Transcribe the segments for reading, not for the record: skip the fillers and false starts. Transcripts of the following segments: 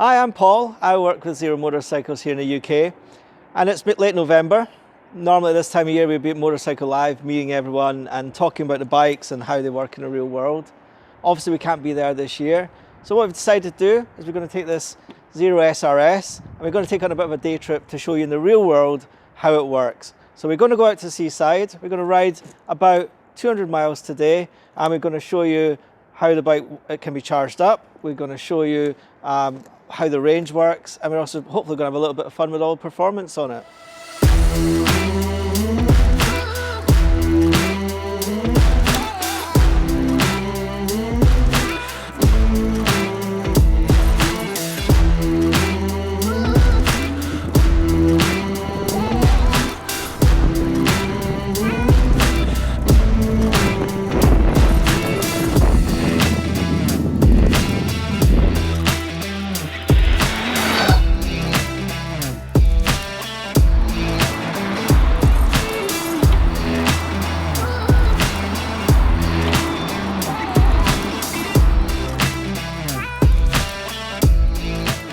Hi, I'm Paul. I work with Zero Motorcycles here in the UK, and it's late November. Normally this time of year we'd be at Motorcycle Live, meeting everyone and talking about the bikes and how they work in the real world. Obviously we can't be there this year, so what we've decided to do is we're going to take this Zero SRS and we're going to take on a bit of a day trip to show you in the real world how it works. So we're going to go out to Seaside, we're going to ride about 200 miles today, and we're going to show you how the bike can be charged up. We're going to show you how the range works, and we're also hopefully going to have a little bit of fun with all the performance on it.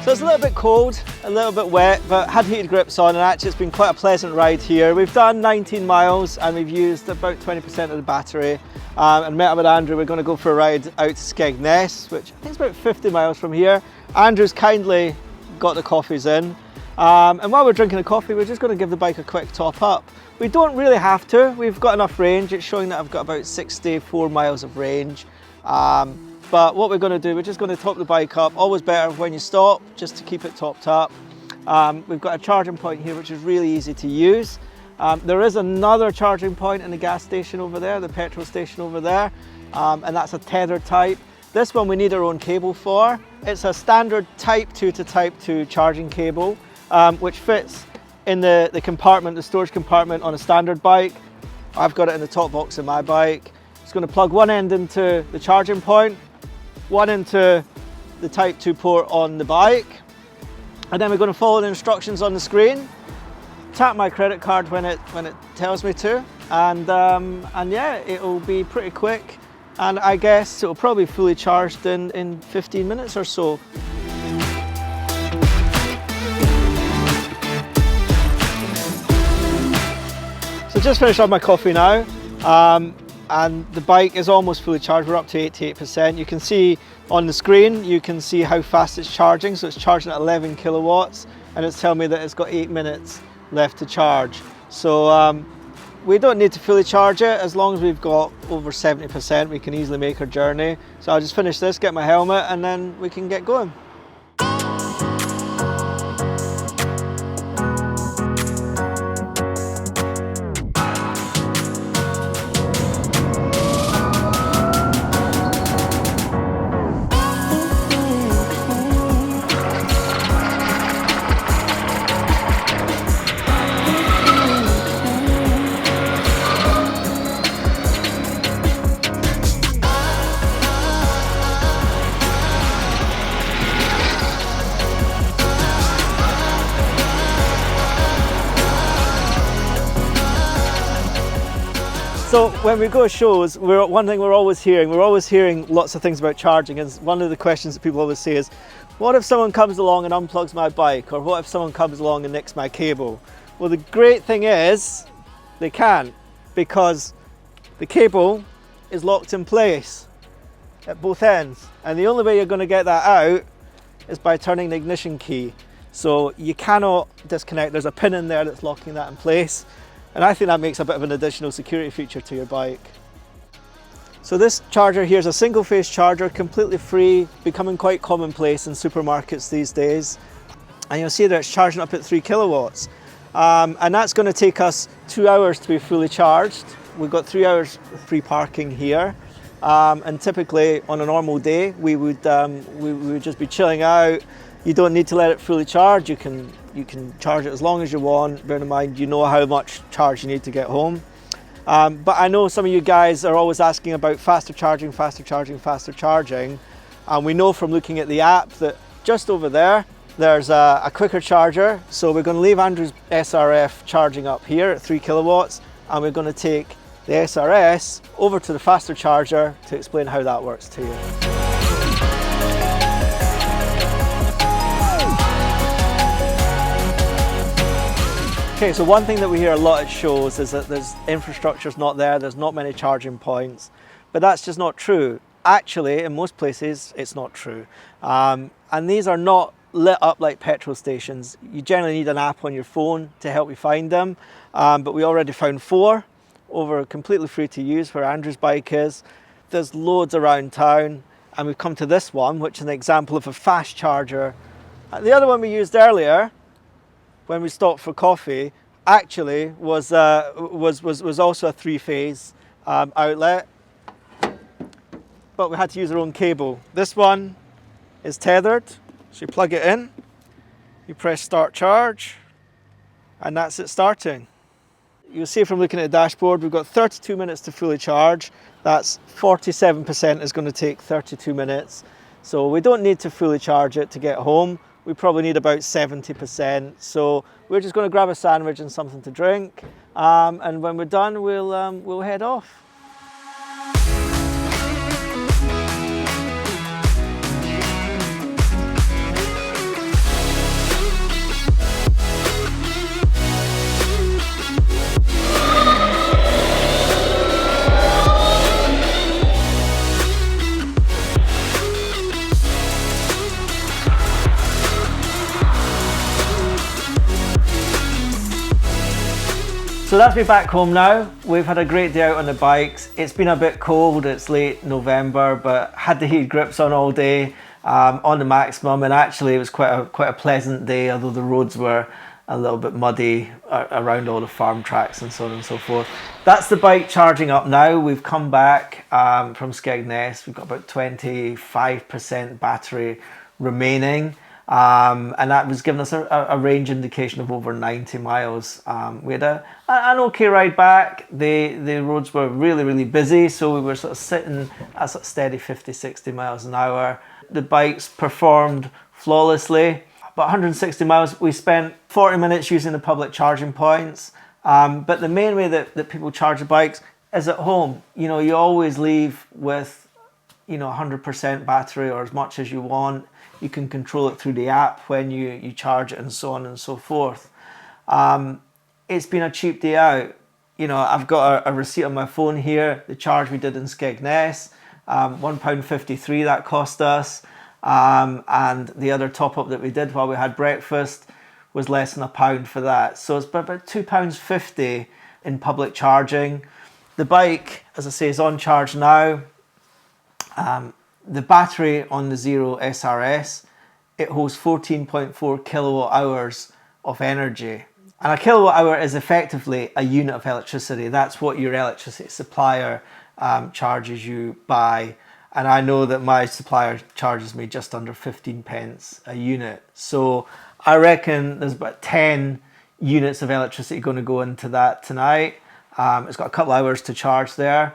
So it's a little bit cold, a little bit wet, but had heated grips on, and actually it's been quite a pleasant ride here. We've done 19 miles and we've used about 20% of the battery, and met up with Andrew. We're going to go for a ride out to Skegness, which I think is about 50 miles from here. Andrew's kindly got the coffees in, and while we're drinking the coffee we're just going to give the bike a quick top up. We don't really have to, we've got enough range. It's showing that I've got about 64 miles of range. But what we're going to do, we're just going to top the bike up. Always better when you stop, just to keep it topped up. We've got a charging point here, which is really easy to use. There is another charging point in the gas station over there, the petrol station over there, and that's a tethered type. This one we need our own cable for. It's a standard Type 2 to Type 2 charging cable, which fits in the compartment, the storage compartment on a standard bike. I've got it in the top box of my bike. It's going to plug one end into the charging point, one into the Type 2 port on the bike, and then we're going to follow the instructions on the screen, tap my credit card when it tells me to, and yeah, it'll be pretty quick, and I guess it'll probably be fully charged in 15 minutes or so. So just finished off my coffee now. And the bike is almost fully charged. We're up to 88%. You can see on the screen, you can see how fast it's charging. So it's charging at 11 kilowatts, and it's telling me that it's got 8 minutes left to charge. So we don't need to fully charge it. As long as we've got over 70%, we can easily make our journey. So I'll just finish this, get my helmet, and then we can get going. So when we go to shows, one thing we're always hearing lots of things about charging, and one of the questions that people always say is, what if someone comes along and unplugs my bike, or what if someone comes along and nicks my cable? Well, the great thing is, they can't, because the cable is locked in place at both ends, and the only way you're going to get that out is by turning the ignition key. So you cannot disconnect. There's a pin in there that's locking that in place. And I think that makes a bit of an additional security feature to your bike. So this charger here is a single phase charger, completely free, becoming quite commonplace in supermarkets these days. And you'll see that it's charging up at 3 kilowatts. And that's going to take us 2 hours to be fully charged. We've got 3 hours free parking here. And typically on a normal day, we would just be chilling out. You don't need to let it fully charge. You can charge it as long as you want. Bear in mind, you know how much charge you need to get home. But I know some of you guys are always asking about faster charging. And we know from looking at the app that just over there, there's a quicker charger. So we're going to leave Andrew's SRF charging up here at 3 kilowatts, and we're going to take the SRS over to the faster charger to explain how that works to you. Okay, so one thing that we hear a lot at shows is that there's infrastructure's not there, there's not many charging points, but that's just not true. Actually, in most places, it's not true. And these are not lit up like petrol stations. You generally need an app on your phone to help you find them, but we already found 4 over completely free to use where Andrew's bike is. There's loads around town, and we've come to this one, which is an example of a fast charger. The other one we used earlier, when we stopped for coffee, actually was also a 3-phase outlet, but we had to use our own cable. This one is tethered, so you plug it in, you press start charge, and that's it starting. You'll see from looking at the dashboard, we've got 32 minutes to fully charge. That's 47% is going to take 32 minutes. So we don't need to fully charge it to get home. We probably need about 70%. So we're just going to grab a sandwich and something to drink. And when we're done, we'll head off. So that's me back home now. We've had a great day out on the bikes. It's been a bit cold, it's late November, but had the heated grips on all day on the maximum, and actually it was quite a pleasant day, although the roads were a little bit muddy around all the farm tracks and so on and so forth. That's the bike charging up now. We've come back from Skegness. We've got about 25% battery remaining. And that was giving us a range indication of over 90 miles. We had an okay ride back. The roads were really busy, so we were sort of sitting at sort of steady 50-60 miles an hour. The bikes performed flawlessly. About 160 miles, we spent 40 minutes using the public charging points. But the main way that people charge the bikes is at home. You know, you always leave with 100% battery or as much as you want. You can control it through the app when you charge it and so on and so forth. It's been a cheap day out. I've got a receipt on my phone here. The charge we did in Skegness, £1.53 that cost us. And the other top up that we did while we had breakfast was less than £1 for that. So it's about £2.50 in public charging. The bike, as I say, is on charge now. The battery on the Zero SRS, it holds 14.4 kilowatt hours of energy. And a kilowatt hour is effectively a unit of electricity. That's what your electricity supplier charges you by. And I know that my supplier charges me just under 15 pence a unit. So I reckon there's about 10 units of electricity going to go into that tonight. It's got a couple hours to charge there.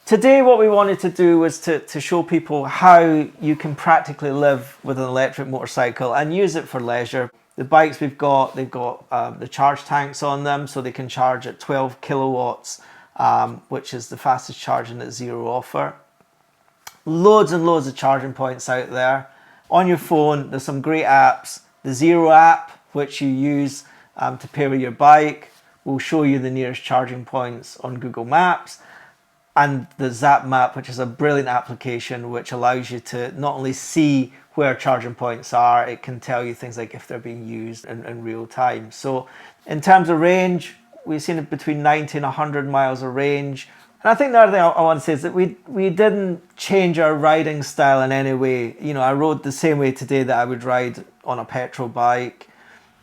Today what we wanted to do was to show people how you can practically live with an electric motorcycle and use it for leisure. The bikes they've got the charge tanks on them, so they can charge at 12 kilowatts, which is the fastest charging that Zero offer. Loads and loads of charging points out there. On your phone, there's some great apps. The Zero app, which you use to pair with your bike, will show you the nearest charging points on Google Maps. And the Zap Map, which is a brilliant application which allows you to not only see where charging points are, it can tell you things like if they're being used in real time. So in terms of range, we've seen it between 90 and 100 miles of range. And I think the other thing I want to say is that we didn't change our riding style in any way. I rode the same way today that I would ride on a petrol bike.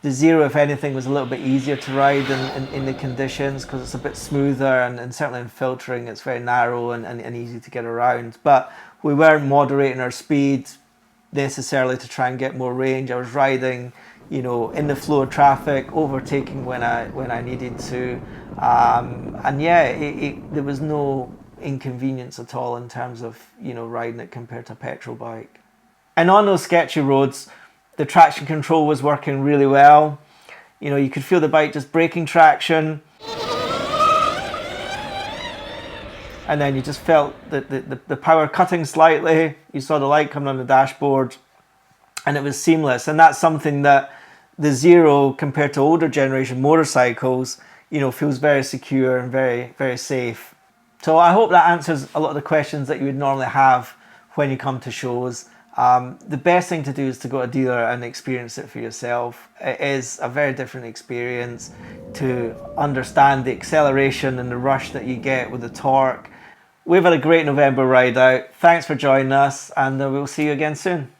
The Zero, if anything, was a little bit easier to ride in the conditions because it's a bit smoother and certainly in filtering it's very narrow and easy to get around. But we weren't moderating our speed necessarily to try and get more range. I was riding, in the flow of traffic, overtaking when I needed to. And yeah, there was no inconvenience at all in terms of, riding it compared to a petrol bike. And on those sketchy roads, the traction control was working really well. You could feel the bike just breaking traction. And then you just felt the power cutting slightly. You saw the light coming on the dashboard and it was seamless. And that's something that the Zero, compared to older generation motorcycles, you know, feels very secure and very, very safe. So I hope that answers a lot of the questions that you would normally have when you come to shows. The best thing to do is to go to a dealer and experience it for yourself. It is a very different experience to understand the acceleration and the rush that you get with the torque. We've had a great November ride out. Thanks for joining us, and we'll see you again soon.